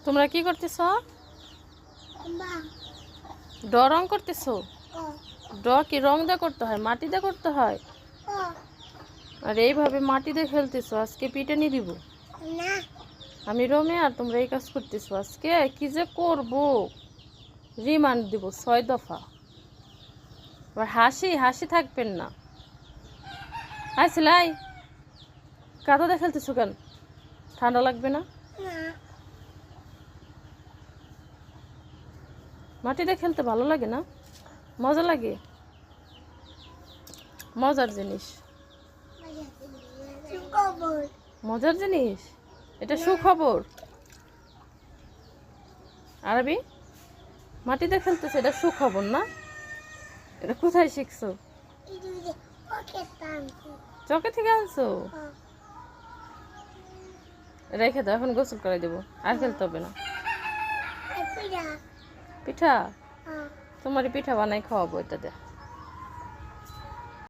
তোমরা কি করতেছ? ড রং করতেছ? ড কি রং দিয়ে করতে হয়, মাটি দিয়ে করতে হয়? আর এইভাবে মাটি দিয়ে খেলতেছো, আজকে পিটানি দিব না। আমি রোমে, আর তোমরা এই কাজ করতেছো। আজকে কি যে করব, রিমান্ড দিব 6 দফা। আবার হাসি হাসি থাকবেন না। আই সেলাই, কাদা দিয়ে খেলতেছো কেন? ঠান্ডা লাগবে না? মাটিতে খেলতে ভালো লাগে না? মজা লাগে, মজার জিনিস, মজার জিনিস। এটা সুখবর। আরবি, মাটিতে খেলতেছে, এটা সুখবর না? এটা কোথায় শিখছো? চকে থেকে আনছো? রেখে দাও, এখন গোসল করে দেবো, আর খেলতে হবে না। পিঠা? তোমার পিঠা বানাই খাওয়াবো এটা দিয়ে।